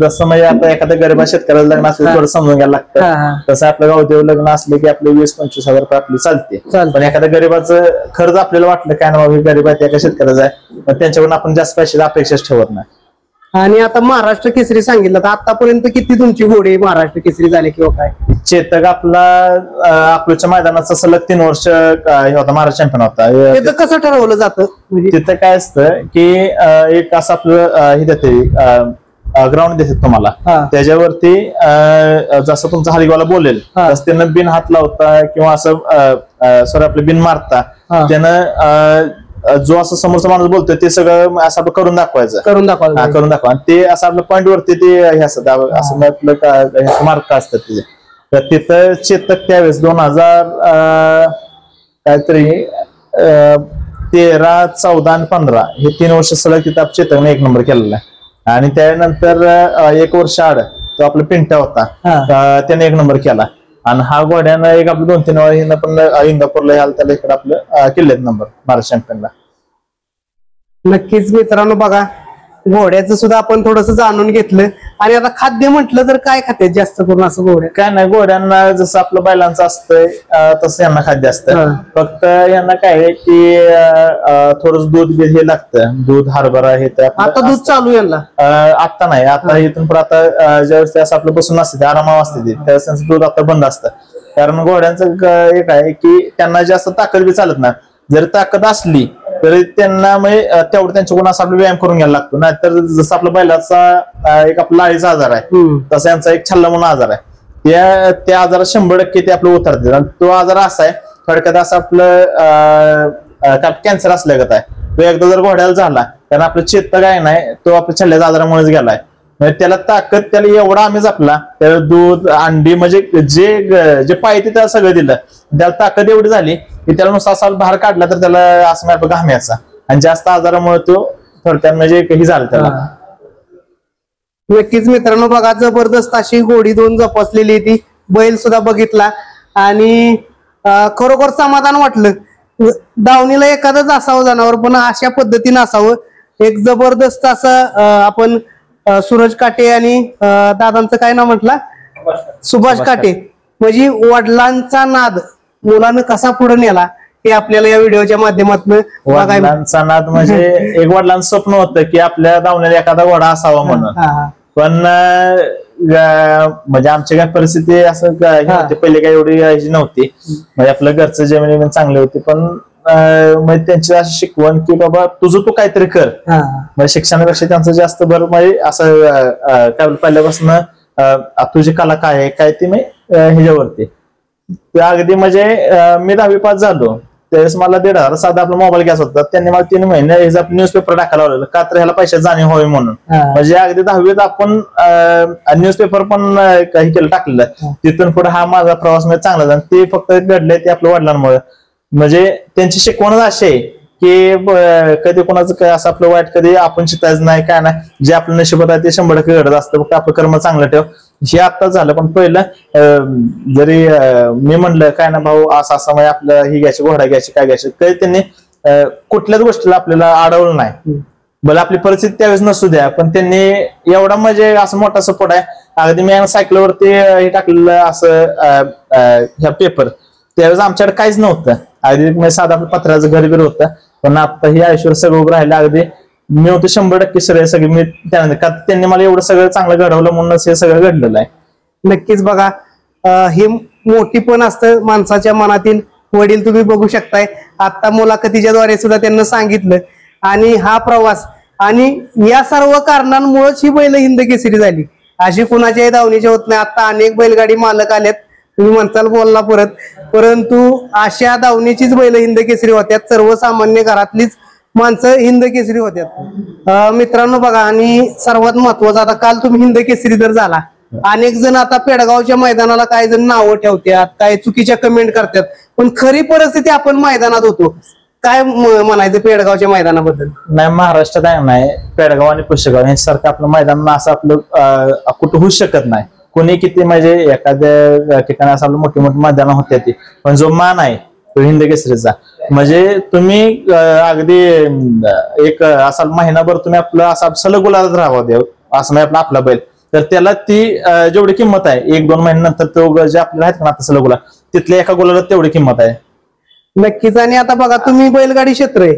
जसं म्हणजे आता एखाद्या गरीबा शेतकऱ्याला लग्न असलं थोडं समजून घ्यायला लागतं. तसं आपलं गावदेव लग्न असले की आपले 20-25 हजार रुपये आपली चालते. पण एखाद्या गरीबाचं खर्च आपल्याला वाटलं काय ना बाबा गरीब आहे एका शेतकऱ्याचा आहे, पण त्यांच्याकडून आपण जास्त पैशाची अपेक्षाच ठेवत नाही. आणि आता महाराष्ट्र केसरी सांगितलं तर आतापर्यंत किती तुमची घोडे महाराष्ट्र केसरी झाले किंवा काय? चेतक आपला अकलूजच्या मैदानाचा सलग 3 वर्ष हे होता, महाराष्ट्र चॅम्पियन होता. त्याचं कसं ठरवलं जातं? तिथं काय असतं की एक असं आपलं हे देते ग्राउंड देतात तुम्हाला, त्याच्यावरती जसं तुमचा हरिगवाला बोलेल तसं त्यानं बिन हात लावता किंवा असं सॉरी आपलं बिन मारता त्यानं जो असं समोरचा माणूस बोलतोय ते सगळं असं आपलं करून दाखवा. ते असं आपलं पॉइंट वरती ते हे असतं असं आपलं मार्क असतात तिथे. तर तिथं चेतक त्यावेळेस 2000 काहीतरी 13, 14 आणि 15 हे 3 वर्ष सलग तिथं चेतकने 1 नंबर केलेला आहे. आणि त्यानंतर 1 वर्ष आड तो आपला पिंटा होता, त्याने 1 नंबर केला. आणि हा घोड्यानं एक आपलं 2-3 वेळा हिनं पण इंदापूरला यायला त्याला इकडे आपलं केलेत नंबर महाराष्ट्र चॅम्पियनला. नक्कीच मित्रांनो बघा, घोड्याचं सुद्धा आपण थोडस जाणून घेतलं. आणि आता खाद्य म्हटलं तर काय खाते जास्त करून असं घोड्या? काय नाही, घोड्यांना जसं आपलं बैलांचं असतंय तसं यांना खाद्य असतं. फक्त यांना काय आहे की थोडंच दूध हे लागतं, दूध हरभरा हे. आता दूध चालू यांना? आता नाही, आता इथून पण आता ज्यावेळेस असं आपलं बसून असते आरामावर असते त्यावेळेस त्यांचं दूध आता बंद असतं. कारण घोड्यांचं एक आहे की त्यांना जास्त ताकद बी चालत नाही. जर ताकद असली तरी त्यांना म्हणजे तेवढं त्यांच्याकडून असं आपला व्यायाम करून घ्यायला लागतो. नाहीतर जसं आपला बैलाचा एक आपला लाळीचा आजार आहे तसा यांचा एक छल्ला म्हणून आजार आहे, त्या आजारात 100% ते आपलं उतरते. आणि तो आजार असा आहे थोडक्यात असं आपलं कॅन्सर असल्यागत आहे. तो एकदा जर घोड्याला झाला कारण आपलं चेतक काय नाही तो आपल्या छल्ल्याच्या आजारामुळेच गेलाय. म्हणजे त्याला ताकद त्याला एवढा आम्ही जपला, त्याला दूध अंडी म्हणजे जे पाहिजे त्याला सगळं दिलं. त्याला ताकद एवढी झाली की त्याला नुसता असा बाहेर काढला तर त्याला असं घाम्याचा, आणि जास्त आजारामुळे तो थोडक्यात म्हणजे काही झालं त्याला. नक्कीच मित्रांनो बघा, जबरदस्त अशी घोडी 2 जपसलेली ती बैल सुद्धा बघितला आणि खरोखर समाधान वाटलं. दावणीला एखादंच असावं जनावर, पण अशा पद्धतीनं असावं. एक जबरदस्त असं आपण सूरज काटे आणि दादांचं काय नाव म्हटलं, सुभाष काटे, म्हणजे वडिलांचा नाद मुलानं कसा पुढे नेला हे आपल्याला या व्हिडिओच्या माध्यमातून वडिलांचा नाद म्हणजे एक वडिलांचं स्वप्न होतं की आपल्या दावण्याला एखादा घोडा असावा म्हणून. पण म्हणजे आमची काय परिस्थिती असं पहिले काही एवढी नव्हती. म्हणजे आपलं घरचं जमीन चांगली होती, पण म्हणजे त्यांची अशी शिकवण की बाबा तुझं तू काहीतरी कर. म्हणजे शिक्षणापेक्षा त्यांचं जास्त भर म्हणजे असं काय पहिल्यापासून तुझी कला काय आहे काय ती मी ह्याच्यावरती. अगदी म्हणजे मी 10वी पास झालो त्यावेळेस मला 1,500 साधा आपला मोबाईल घ्यायचा होता. त्यांनी मला 3 महिने न्यूजपेपर टाकायला लावलेलं का तर ह्याला पैशाची जाणीव व्हावी म्हणून. म्हणजे अगदी 10वीत आपण न्यूजपेपर पण काही केलं टाकलेलं. तिथून पुढे हा माझा प्रवास म्हणजे चांगला झाला. ते फक्त घडले ते आपल्या वडिलांमुळे. म्हणजे त्यांची शिकवणच अशी आहे की कधी कोणाचं काय असं आपलं वाईट कधी आपण चितायचं नाही काय नाही. जे आपलं नशिबात आहे ते 100% घडत असतं. फक्त आपलं कर्म चांगलं ठेव. हे आत्ताच झालं, पण पहिलं जरी मी म्हणलं काय ना भाऊ असं असं म्हणजे आपलं ही घ्यायची घोडा घ्यायची काय घ्यायची काही त्यांनी कुठल्याच गोष्टीला आपल्याला अडवलं नाही. भले आपली परिस्थिती त्यावेळेस नसू द्या, पण त्यांनी एवढा म्हणजे असं मोठा सपोर्ट आहे. अगदी मी सायकलवरती हे टाकलेलं असं ह्या पेपर, त्यावेळेस आमच्याकडे काहीच नव्हतं. अगदी मी साधा पत्र्याचं घर बिर होतं, पण आता ही आयुष्यावर सगळं उभं राहिलं. अगदी मी होतो 100% श्रेय सगळे मी त्यानंतर, का त्यांनी मला एवढं सगळं चांगलं घडवलं म्हणूनच हे सगळं घडलेलं आहे. नक्कीच बघा, हे मोठी पण असतं माणसाच्या मनातील. वडील तुम्ही बघू शकताय, आता मुलाखतीच्या द्वारे सुद्धा त्यांना सांगितलं. आणि हा प्रवास आणि या सर्व कारणांमुळेच ही बैल हिंद केसरी झाली, अशी कुणाच्याही दावणीच्या होत नाही. आता अनेक बैलगाडी मालक आलेत, तुम्ही म्हणताल बोलला परत, परंतु अशा दावणीचीच बैल हिंद केसरी होत्यात. सर्वसामान्य घरातलीच माणसं हिंद केसरी होत्यात. मित्रांनो बघा, आणि सर्वात महत्वाचं, आता काल तुम्ही हिंद केसरी तर झाला, अनेक जण आता पेडगावच्या मैदानाला काही जण नावं ठेवतात, काही चुकीच्या कमेंट करतात, पण खरी परिस्थिती आपण मैदानात होतो. काय म्हणायचं पेडगावच्या मैदानाबद्दल? नाही, महाराष्ट्रात आहे नाही, पेडगाव आणि पुष्यगाव यांच्यासारखं आपलं मैदान असं आपलं कुठं होऊ शकत नाही. कोणी किती म्हणजे एखाद्या ठिकाणी असं आपलं मोठी मोठी मैदान होते ती, पण जो मान आहे तो हिंद केसरीचा, म्हणजे तुम्ही अगदी एक असा महिनाभर तुम्ही आपलं असं सलग गुलालात राहावं देव असं नाही आपला बैल, तर त्याला ती जेवढी किंमत आहे 1-2 महिन्यानंतर तो जे आपल्याला आहेत ना आता सलग गुलाल, तिथल्या एका गुलालात तेवढी किंमत आहे. नक्कीच. आणि आता बघा, तुम्ही बैलगाडी क्षेत्र आहे,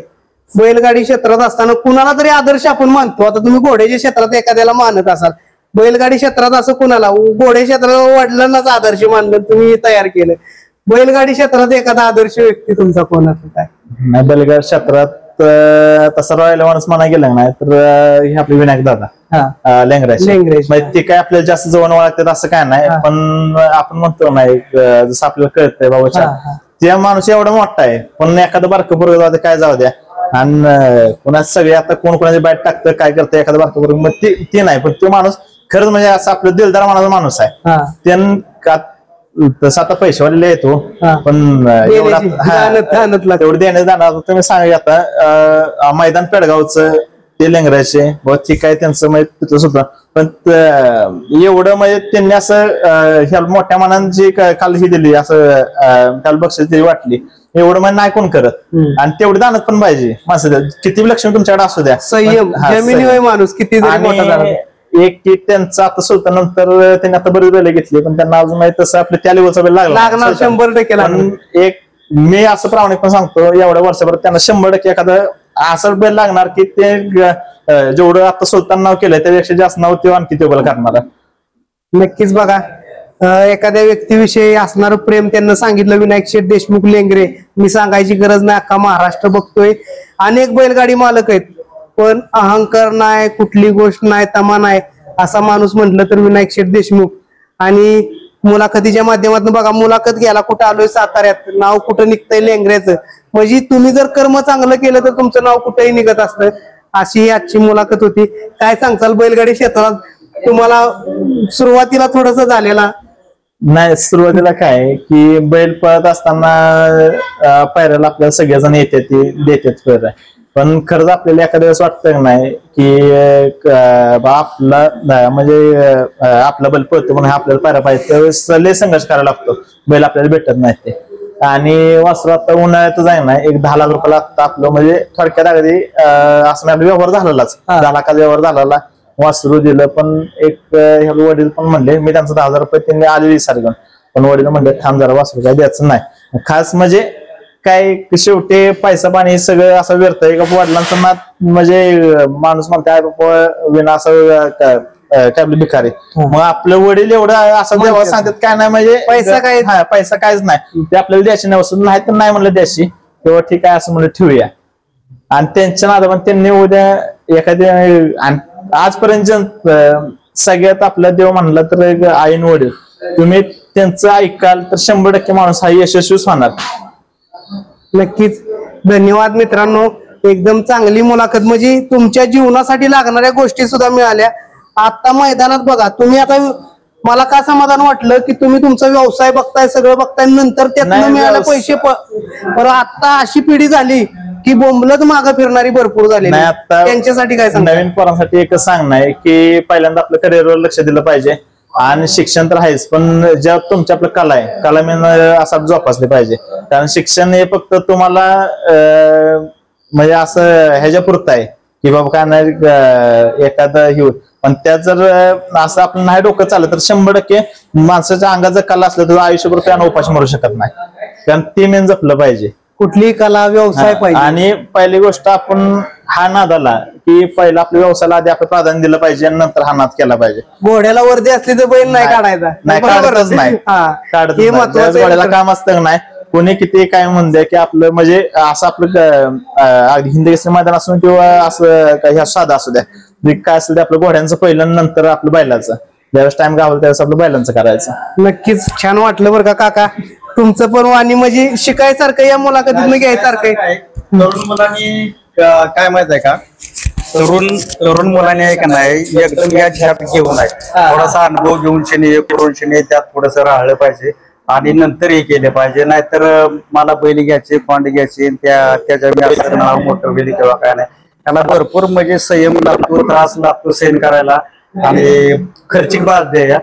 बैलगाडी क्षेत्रात असताना कुणाला तरी आदर्श आपण मानतो. आता तुम्ही घोड्याच्या क्षेत्रात एखाद्याला मानत असाल, बैलगाडी क्षेत्रात असं कुणाला, घोड्या क्षेत्रात वडिलांनाच आदर्श मानलं, तुम्ही तयार केलं. बैलगाडी क्षेत्रात एखादा आदर्श व्यक्ती तुमचा कोण असं काय? नाही, बैलगाडी क्षेत्रात तसं रॉयल माणूस म्हणा गेलं नाही तर हे आपले विनायक दादा लेंगरेज, ते काय आपल्याला जास्त जवळ ओळखतात असं काय नाही, पण आपण म्हणतो नाही जसं आपल्याला कळतंय बाबाच्या, त्या माणूस एवढा मोठा आहे, पण एखादं बारकं पोरगं जाऊ द्या, काय जाऊ द्या, आणि कुणाच सगळे आता कोण कोणाची बॅट टाकतं काय करतं एखादं बारकं पोरगं, मग ते नाही, पण तो माणूस खरंच म्हणजे असं आपलं दिलदार मनाचा माणूस आहे. तसं आता पैसेवाले येतो, पण तेवढं देण्यात जाणार. तुम्ही सांगा आता मैदान पेडगावचं ते लेंगराचे ठीक आहे, त्यांचं म्हणजे तिथलं सुद्धा, पण एवढं म्हणजे त्यांनी असं ह्या मोठ्या मनानं जी काल ही दिली असं काल बक्षीस दिली वाटली, एवढं म्हणजे नाही कोण करत. आणि तेवढं दानत पण पाहिजे माणसं, किती लक्ष्मी तुमच्याकडे असू द्या, संयम जमिनीवर माणूस किती एक त्यांचं आता सुलतान नंतर त्यांनी आता बरीच बैल घेतली, पण त्यांना अजून माहिती तसं आपल्या त्या लेवलचा बैल लागला 100%. एक मी असं प्रामाणिक पण सांगतो, एवढ्या वर्षभर त्यांना 100% एखादं असं बैल लागणार की ते जेवढं आता सुलतान नाव केलंय त्यापेक्षा जास्त नाव ते आणखी ते बैल करणार. नक्कीच. बघा, एखाद्या व्यक्तीविषयी असणारं प्रेम त्यांना सांगितलं, विनायक शेठ देशमुख लेंगरे, मी सांगायची गरज नाही, अख्खा महाराष्ट्र बघतोय. अनेक बैलगाडी मालक आहेत, पण अहंकार नाही, कुठली गोष्ट नाही, तमा नाही, असा माणूस म्हटलं तर विनायक शेठ देशमुख. आणि मुलाखतीच्या माध्यमातून बघा, मुलाखत घ्यायला कुठं आलोय साताऱ्यात, नाव कुठं निघतंय लेंगऱ्याचं, म्हणजे तुम्ही जर कर्म चांगलं केलं तर तुमचं नाव कुठेही निघत असतं. अशी आजची मुलाखत होती. काय सांगताल बैलगाडी क्षेत्रात तुम्हाला सुरुवातीला थोडस झालेला? नाही, सुरुवातीला काय की बैल पळत असताना पायऱ्याला आपल्याला सगळेजण येते ते देतात पैर, पण खरंच आपल्याला एखाद्या वेळेस वाटतं नाही की आपला म्हणजे आपला बैल पळतो म्हणून आपल्याला पायऱ्या पाहिजे, त्यावेळेस लय संघर्ष करायला लागतो, बैल आपल्याला भेटत नाही ते. आणि वासरू आता उन्हाळ्यातच आहे ना, एक 10 लाख रुपये लागतं आपलं, म्हणजे थोडक्यात अगदी असं आपला व्यवहार झालेलाच, 10 लाखाचा व्यवहार झालेला, वासरू दिलं. पण एक वडील पण म्हणले, मी त्यांचं 10,000 रुपये त्यांनी आलेली सार घेऊन, पण वडील म्हणले थांब जरा, वासरू काय द्यायचं नाही. खास म्हणजे काय शेवटी पैसा पाणी सगळं असं व्यर्थ आहे का वडिलांचं नात, म्हणजे माणूस म्हणते आई बाबा विना असं काय भिकारी, मग आपलं वडील एवढं असं देवा सांगतात काय नाही, म्हणजे पैसा काहीच नाही, ते आपल्याला द्यायची नाही, वस्तू नाही तर नाही म्हणलं द्यायची, तेव्हा ठीक आहे असं म्हणलं ठेवूया. आणि त्यांच्या नादा पण त्यांनी उद्या एखाद्या आजपर्यंत सगळ्यात आपला देव म्हणला तर आईन वडील, तुम्ही त्यांचं ऐकाल तर 100% माणूस हा यशस्वीच होणार. नक्कीच. धन्यवाद मित्रांनो, एकदम चांगली मुलाखत, म्हणजे तुमच्या जीवनासाठी लागणाऱ्या गोष्टी सुद्धा मिळाल्या. आता मैदानात बघा तुम्ही, आता मला का समाधान वाटलं की तुम्ही तुमचा व्यवसाय बघताय, सगळं बघताय, नंतर त्यातनं मिळाले पैसे. पण आता अशी पिढी झाली की बोंबलत मागं फिरणारी भरपूर झाली, त्यांच्यासाठी काय सांग? नवीन पोरांसाठी एकच सांगणं की पहिल्यांदा आपलं करिअरवर लक्ष दिलं पाहिजे, आणि शिक्षण तर आहेच, पण ज्या तुमच्या आपलं कला आहे, कला मी असा जोपासली पाहिजे. कारण शिक्षण हे फक्त तुम्हाला म्हणजे असं ह्याच्या पुरतं आहे की बाबा काय नाही एखादं हे पण त्या जर असं आपलं नाही डोकं चाललं तर 100% माणसाच्या अंगात जर कला असलं तर आयुष्यभर त्यानं उपाशी मरू शकत नाही. कारण ते मेन जपलं पाहिजे. कुठली कला व्यवसाय पाहिजे. आणि पहिली गोष्ट आपण हा नाद आला की पहिला आपल्या व्यवसायाला आधी आपण प्राधान्य दिलं पाहिजे आणि नंतर हा नाद केला पाहिजे. घोड्याला वर्दी असली तर बैल नाही काढायचा. नाही काढतच नाही. हे महत्वाचं. घोड्याला काम असतं नाही कोणी किती काय म्हणते की आपलं म्हणजे असं आपलं हिंद केसरी मैदान असून किंवा असं ह्या साधा असू द्या काय असेल ते आपलं घोड्यांचं पहिलं नंतर आपलं बैलाचं ज्यावेळेस टाइम गावलं त्यावेळेस आपलं बैलांचं करायचं. नक्कीच छान वाटलं बरं का काका तुमचं पण वाणी म्हणजे शिकायसारखं या मुलाखतीतनं घ्यायसारखं. तरुण मुलांनी काय माहित आहे का तरुण मुलांनी आहे का नाही एकदम या झ्याप घेऊन आहे थोडासा अनुभव घेऊन करून त्यात थोडस राहिलं पाहिजे आणि नंतर हे केले पाहिजे. नाहीतर मला बैल घ्यायचे पांड घ्यायचे त्याच्या मी असं नाव मोठं बैल किंवा काय नाही त्याला भरपूर म्हणजे संयम लागतो त्रास लागतो सहन करायला आणि खर्चिक बाज द्या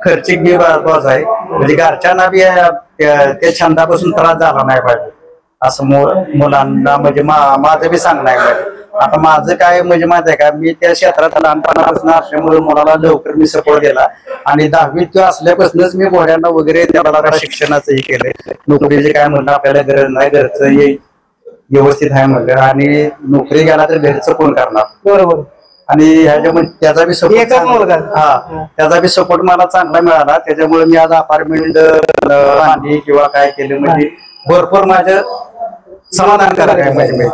खर्चिक बी बाज आहे म्हणजे घरच्यांना बी त्या छंदापासून त्रास झाला नाही पाहिजे असं मुलांना म्हणजे माझं बी सांगणं आहे पाहिजे. आता माझं काय म्हणजे माहिती आहे का मी त्या क्षेत्रात लहानपणापासून असल्यामुळे मुलाला लवकर मी सपोर्ट दिला आणि 10वीत असल्यापासूनच मी घोड्यांना वगैरे त्याला शिक्षणाचंही केलंय. नोकरीचे काय म्हणलं आपल्याला गरज नाही घरचं व्यवस्थित आहे म्हणलं आणि नोकरी गेला तर घरचं कोण करणार. बरोबर. आणि ह्याच्यामध्ये त्याचा बी सपोर्ट त्याचा बी सपोर्ट मला चांगला मिळाला. त्याच्यामुळे मी आज अपार्टमेंट बांधली किंवा काय केलं म्हणजे भरपूर माझं समाधानकारक आहे म्हणजे.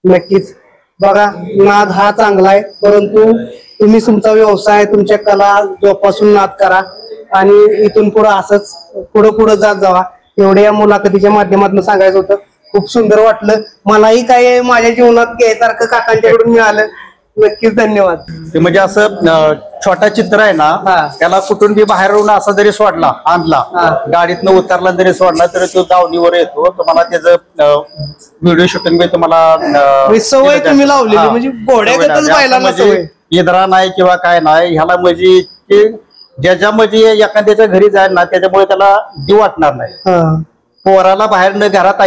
नक्कीच बघा नाद हा चांगला आहे परंतु तुम्ही तुमचा व्यवसाय तुमच्या कला जोपासून नाद करा आणि इथून पुढे असंच पुढे जात जावा एवढ्या या मुलाखतीच्या माध्यमातून सांगायचं होतं. खूप सुंदर वाटलं मलाही काय माझ्या जीवनात घ्यायसारखं काकांच्याकडून मिळालं. नक्कीच धन्यवाद. ते म्हणजे असं छोटा चित्र आहे ना त्याला कुठून बी बाहेरून असा जरी सोडला आणला गाडीतनं उतरला जरी सोडला तरी तो दावणीवर येतो. तुम्हाला त्याचं व्हिडिओ शूटिंग बी तुम्हाला सवय तुम्ही लावलेली म्हणजे घोड्यागतच बैलांना सवय. इदरा नाही किंवा काय नाही ह्याला म्हणजे ज्याच्या म्हणजे एखाद्याच्या घरी जाईल ना त्याच्यामुळे त्याला जीव वाटणार नाही. पोराला बाहेर न घरात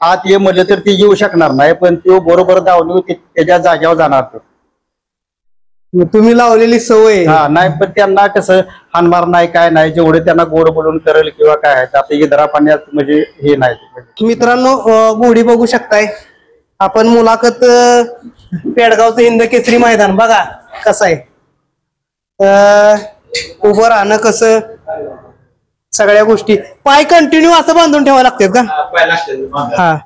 आत ये म्हणलं तर ती येऊ शकणार नाही पण तो बरोबर दावणी त्याच्या जागेवर जाणार. तुम्ही लावलेली सवय नाही पण त्यांना कसं हानमार नाही काय नाही जेवढे त्यांना गोड बोलून करेल किंवा काय आहे आता इदरा पाण्यात म्हणजे हे नाही. मित्रांनो घोडी बघू शकताय आपण मुलाखत पेडगावचं हिंद केसरी मैदान बघा कसं आहे. उभं राहणं कसं सगळ्या गोष्टी पाय कंटिन्यू असं बांधून ठेवावं लागतात का. हा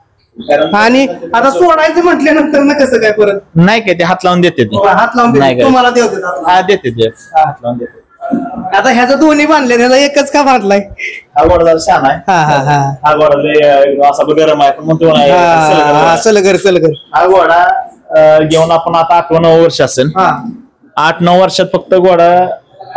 आणि आता सोडायचं म्हटल्यानंतर ना कसं काय परत नाही काय ते हात लावून देते हात लावून तुम्हाला देते हात लावून देते. आता ह्याचं दोन्ही बांधले ह्याचा एकच का बांधलाय. हा घोडा जरा छान आहे. हा घोडा असा गरम आहे पण म्हणतो सलगर हा घोडा घेऊन आपण आता 8-9 वर्ष असेल. 8-9 वर्षात फक्त घोडा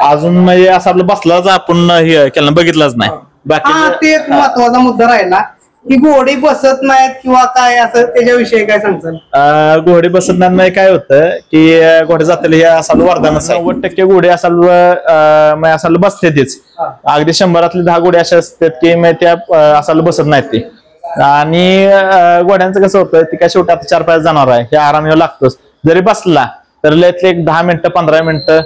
अजून म्हणजे असं आपलं बसलाच आपण हे केलं बघितलंच नाही. बाकी ते एक महत्वाचा मुद्दा राहिला की घोडे बसत नाहीत किंवा काय असं त्याच्याविषयी काय सांगताल. घोडे बसत नाही काय होतं की घोडे जातील हे असाल वरदानच 90% घोडे असाल बसते तेच अगदी 100-तले 10 घोडे असे असतात की त्या असाल बसत नाहीत ते. आणि घोड्यांचं कसं होतं ती काय शेवटी आता 4 पाय जनावर आहे हे आराम यावं लागतोच. जरी बसला तर लयतले एक 10 मिनिटं 15 मिनिटं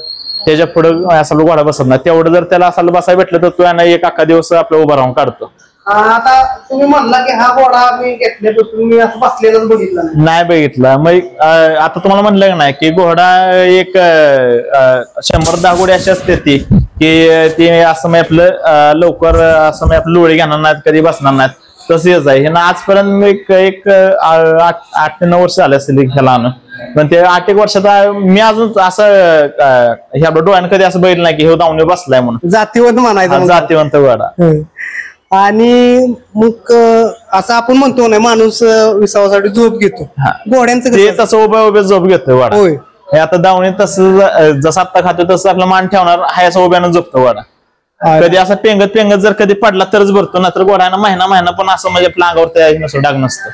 त्याच्या पुढे असा घोडा बसत नाही. तेवढं जर त्याला असाल बसायला भेटलं तर तो यानं एक अख्खा दिवस आपला उभा राहून काढतो. आता तुम्ही म्हणला की हा घोडा मी घेतल्यापासून मी असं बसलेलाच बघितला नाही बघितला. मग आता तुम्हाला म्हणलं का नाही की घोडा एक 100-10 घोडे अशी असते ती की ती असं मग आपलं लवकर असं मग आपलं लोळी घेणार नाहीत कधी बसणार नाहीत तसेच आहे. हे ना आजपर्यंत एक 8 ते 9 वर्ष झाले असतील ह्याला. पण ते 8-1 वर्षात मी अजून असं ह्या डोळ्यानं कधी असं बघितलं नाही की हे दावणी बसलाय म्हणून. जातीवंत म्हणायचं जातीवंत घोडा. आणि मग असं आपण म्हणतो ना माणूस विसावासाठी झोप घेतो घोड्यांचं ते तसं उभ्या झोप घेतो वाडा. हे आता दावणी तसं जसं आता खातो तसं आपलं मान ठेवणार हायचं उभ्यानं झोपतो वाडा. कधी असं पेंगत जर कधी पडला तरच भरतो ना तर घोड्यानं महिना पण असं म्हणजे आपल्या अंगावर तयारी नसतं डाग नसतं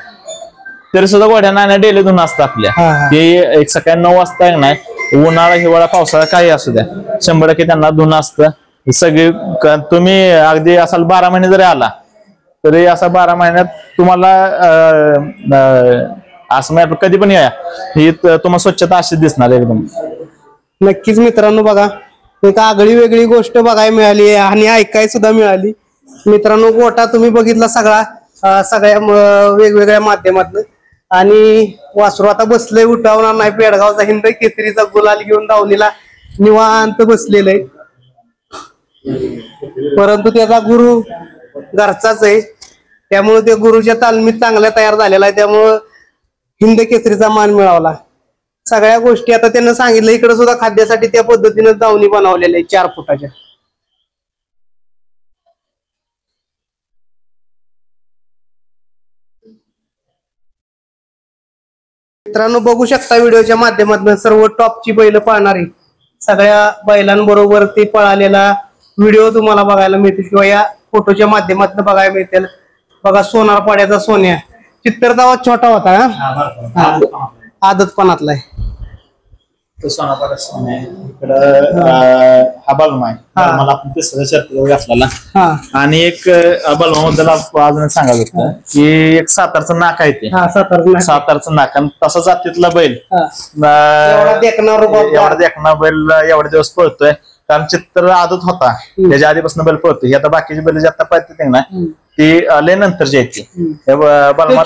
तरी सुद्धा घोड्यांना डेली धुणं असतं आपल्या. ते एक सकाळी 9 वाजता नाही उन्हाळा हिवाळा पावसाळा काही असू द्या 100% त्यांना धुणं असतं. सगळी तुम्ही अगदी असाल 12 महिने जरी आला तरी असा 12 महिन्यात तुम्हाला असं म्हणजे कधी पण या ही तुम्हाला स्वच्छता अशीच दिसणार एकदम. नक्कीच मित्रांनो बघा, एक आगळी वेगळी गोष्ट बघायला मिळाली आणि ऐकाय सुद्धा मिळाली. मित्रांनो गोठा तुम्ही बघितला सगळा सगळ्या वेगवेगळ्या माध्यमातून. आणि वासरू आता बसलंय, उठावणार नाही. पेडगावचा हिंद केसरीचा गुलाल घेऊन दावणीला निवांत बसलेलं आहे. परंतु त्याचा गुरु घरचाच आहे, त्यामुळे त्या गुरुच्या तालमीत चांगल्या तयार झालेला आहे. त्यामुळं हिंद केसरीचा मान मिळवला. सगळ्या गोष्टी आता त्यांना सांगितलं. इकडे सुद्धा खाद्यासाठी त्या पद्धतीनं दावणी बनवलेल्या आहे 4 फुटाच्या. मित्रांनो बघू शकता व्हिडिओच्या माध्यमातून सर्व टॉपची बैल पळणारी सगळ्या बैलांबरोबर ते पळालेला व्हिडिओ तुम्हाला बघायला मिळतील किंवा या फोटोच्या माध्यमातून बघायला मिळतील. बघा सोनार पाड्याचा सोन्या चित्तर आवाज छोटा होता आदतपणातला आहे. हा बलमा आहे, मला आपण तिसऱ्या शर्ट घातलेला. आणि एक बलमाबद्दल अजून सांगायचं होतं की एक सातारचं नाक आहे ते, सातारचं नाक. आणि तसा जातीतला बैल एवढा देखना बैल एवढे दिवस पळतोय. कारण चित्र आदत होता त्याच्या आधीपासून बैल पळतोय. आता बाकीची बैल जे आता पळते ना ती लय नंतरची येते. बलमा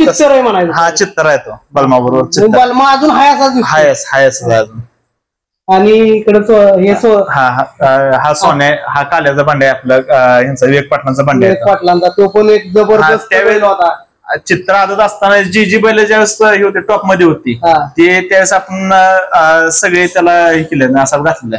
हा चित्तर आहे तो बलमा बरोबर. बलमा अजून हायस अजून. आणि इकडे हा सोन्या हा काल्याचा भांडे आपलं ह्यांचा विवेक पाटलांचा भांडे पाटलांचा. तो पण एक जबरदस्त बैल होता. चित्र आदत असताना जी बैल ज्यावेळेस हे होते टॉप मध्ये होती ते त्यावेळेस आपण सगळे त्याला हे केलं ना असं घातलेलं.